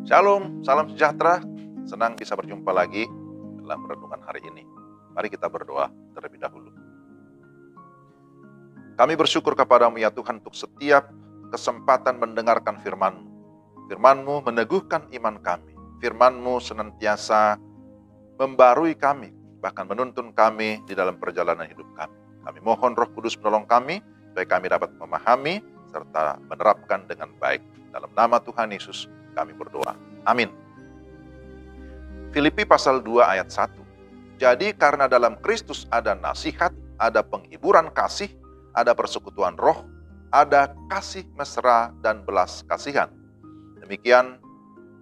Shalom, salam sejahtera. Senang bisa berjumpa lagi dalam renungan hari ini. Mari kita berdoa terlebih dahulu. Kami bersyukur kepadamu ya Tuhan untuk setiap kesempatan mendengarkan firman-Mu. Firman-Mu meneguhkan iman kami. Firman-Mu senantiasa membarui kami, bahkan menuntun kami di dalam perjalanan hidup kami. Kami mohon Roh Kudus menolong kami, supaya kami dapat memahami serta menerapkan dengan baik. Dalam nama Tuhan Yesus kami berdoa. Amin. Filipi pasal 2 ayat 1. Jadi karena dalam Kristus ada nasihat, ada penghiburan kasih, ada persekutuan roh, ada kasih mesra dan belas kasihan. Demikian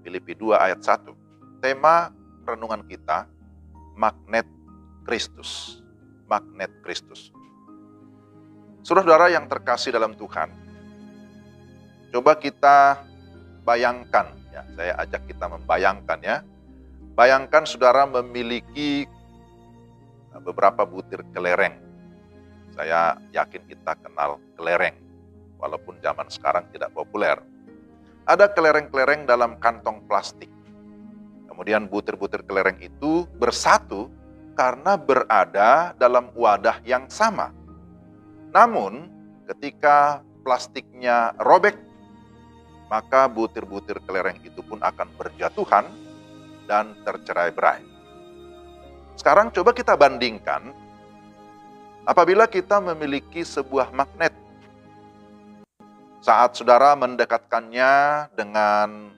Filipi 2 ayat 1. Tema renungan kita, magnet Kristus. Magnet Kristus. Saudara-saudara yang terkasih dalam Tuhan, coba kita bayangkan, ya, saya ajak kita membayangkan ya. Bayangkan saudara memiliki beberapa butir kelereng. Saya yakin kita kenal kelereng, walaupun zaman sekarang tidak populer. Ada kelereng-kelereng dalam kantong plastik. Kemudian butir-butir kelereng itu bersatu karena berada dalam wadah yang sama. Namun, ketika plastiknya robek, maka butir-butir kelereng itu pun akan berjatuhan dan tercerai-berai. Sekarang coba kita bandingkan apabila kita memiliki sebuah magnet. Saat saudara mendekatkannya dengan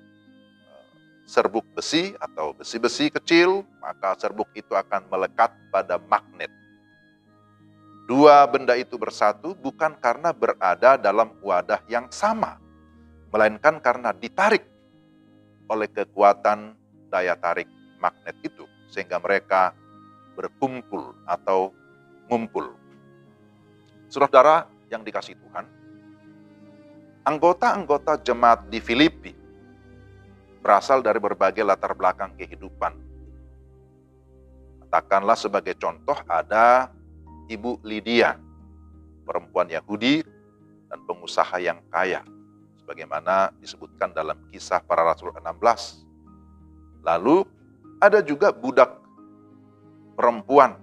serbuk besi atau besi-besi kecil, maka serbuk itu akan melekat pada magnet. Dua benda itu bersatu bukan karena berada dalam wadah yang sama, melainkan karena ditarik oleh kekuatan daya tarik magnet itu, sehingga mereka berkumpul atau ngumpul. Saudara yang dikasihi Tuhan, anggota-anggota jemaat di Filipi berasal dari berbagai latar belakang kehidupan. Katakanlah sebagai contoh ada Ibu Lydia, perempuan Yahudi dan pengusaha yang kaya, sebagaimana disebutkan dalam Kisah Para Rasul 16. Lalu ada juga budak perempuan.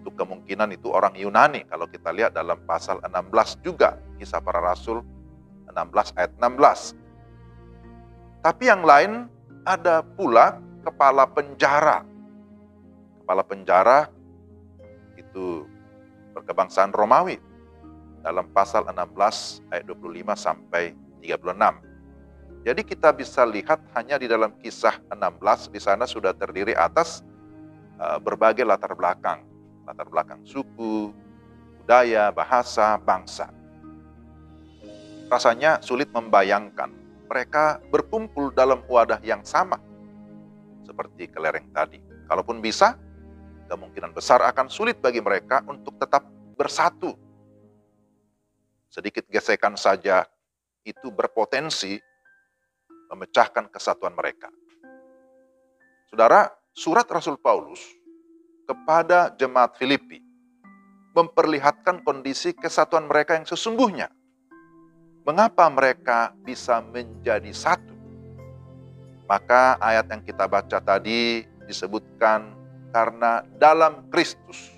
Itu kemungkinan itu orang Yunani kalau kita lihat dalam pasal 16 juga, Kisah Para Rasul 16 ayat 16. Tapi yang lain ada pula kepala penjara. Kepala penjara itu berkebangsaan Romawi dalam pasal 16 ayat 25 sampai 36. Jadi kita bisa lihat hanya di dalam Kisah 16 di sana sudah terdiri atas berbagai latar belakang suku, budaya, bahasa, bangsa. Rasanya sulit membayangkan mereka berkumpul dalam wadah yang sama seperti kelereng tadi. Kalaupun bisa, kemungkinan besar akan sulit bagi mereka untuk tetap bersatu. Sedikit gesekan saja itu berpotensi memecahkan kesatuan mereka. Saudara, surat Rasul Paulus kepada jemaat Filipi memperlihatkan kondisi kesatuan mereka yang sesungguhnya. Mengapa mereka bisa menjadi satu? Maka ayat yang kita baca tadi disebutkan karena dalam Kristus.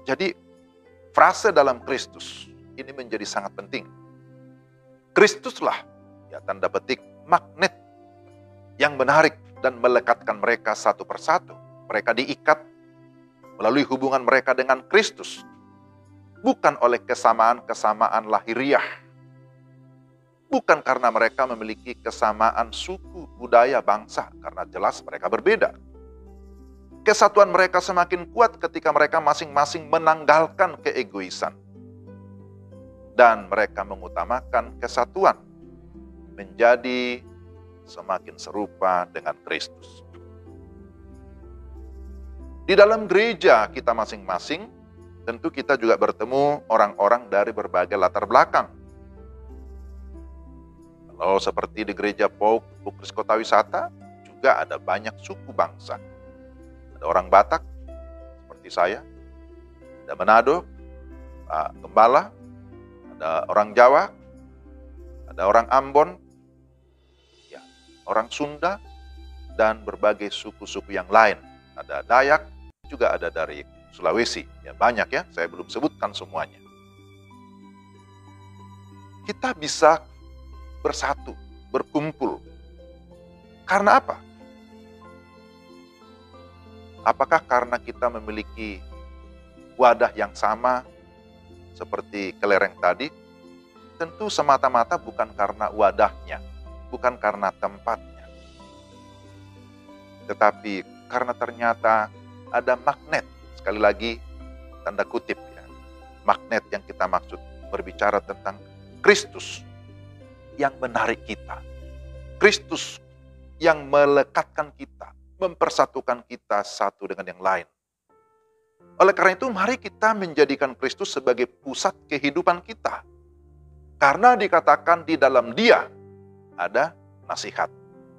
Jadi frase dalam Kristus ini menjadi sangat penting. Kristuslah, ya tanda petik, magnet yang menarik dan melekatkan mereka satu persatu. Mereka diikat melalui hubungan mereka dengan Kristus. Bukan oleh kesamaan-kesamaan lahiriah. Bukan karena mereka memiliki kesamaan suku, budaya, bangsa. Karena jelas mereka berbeda. Kesatuan mereka semakin kuat ketika mereka masing-masing menanggalkan keegoisan. Dan mereka mengutamakan kesatuan. Menjadi semakin serupa dengan Kristus. Di dalam gereja kita masing-masing, tentu kita juga bertemu orang-orang dari berbagai latar belakang. Kalau seperti di gereja Pukris Kota Wisata, juga ada banyak suku bangsa. Ada orang Batak, seperti saya. Ada Manado, Pak Gembala. Ada orang Jawa, ada orang Ambon, orang Sunda, dan berbagai suku-suku yang lain. Ada Dayak, juga ada dari Sulawesi. Ya, banyak ya, saya belum sebutkan semuanya. Kita bisa bersatu, berkumpul. Karena apa? Apakah karena kita memiliki wadah yang sama seperti kelereng tadi? Tentu semata-mata bukan karena wadahnya, bukan karena tempatnya. Tetapi karena ternyata ada magnet, sekali lagi tanda kutip ya. Magnet yang kita maksud berbicara tentang Kristus yang menarik kita. Kristus yang melekatkan kita, mempersatukan kita satu dengan yang lain. Oleh karena itu, mari kita menjadikan Kristus sebagai pusat kehidupan kita. Karena dikatakan di dalam Dia ada nasihat,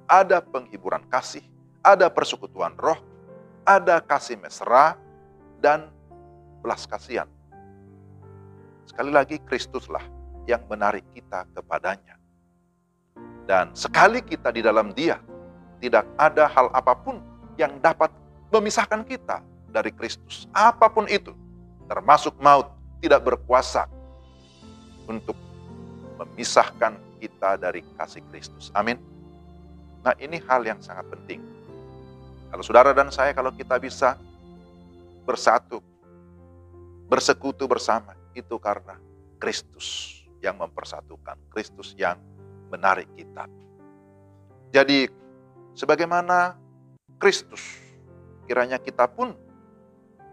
ada penghiburan kasih, ada persekutuan roh, ada kasih mesra, dan belas kasihan. Sekali lagi, Kristuslah yang menarik kita kepadanya. Dan sekali kita di dalam Dia, tidak ada hal apapun yang dapat memisahkan kita dari Kristus. Apapun itu, termasuk maut, tidak berkuasa untuk memisahkan kita dari kasih Kristus. Amin. Nah, ini hal yang sangat penting. Kalau saudara dan saya, kalau kita bisa bersatu, bersekutu bersama, itu karena Kristus yang mempersatukan, Kristus yang menarik kita. Jadi, sebagaimana Kristus, kiranya kita pun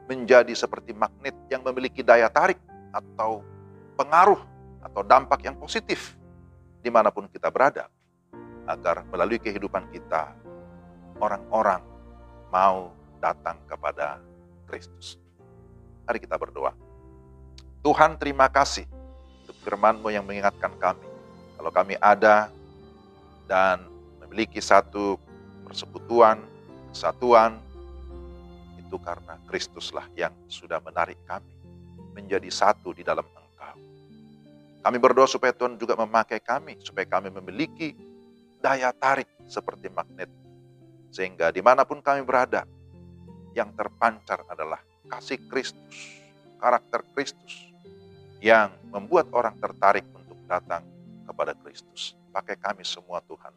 menjadi seperti magnet yang memiliki daya tarik atau pengaruh atau dampak yang positif dimanapun kita berada, agar melalui kehidupan kita orang-orang mau datang kepada Kristus. Mari kita berdoa. Tuhan, terima kasih untuk firman-Mu yang mengingatkan kami, kalau kami ada dan memiliki satu persekutuan, kesatuan, itu karena Kristuslah yang sudah menarik kami menjadi satu di dalam Engkau. Kami berdoa supaya Tuhan juga memakai kami, supaya kami memiliki daya tarik seperti magnet, sehingga dimanapun kami berada, yang terpancar adalah kasih Kristus, karakter Kristus, yang membuat orang tertarik untuk datang kepada Kristus. Pakai kami semua Tuhan,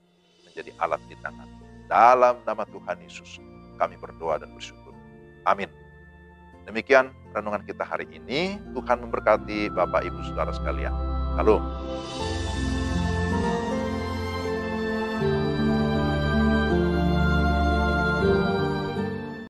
menjadi alat di tangan. Dalam nama Tuhan Yesus, kami berdoa dan bersyukur. Amin. Demikian renungan kita hari ini. Tuhan memberkati Bapak, Ibu, Saudara sekalian. Shalom.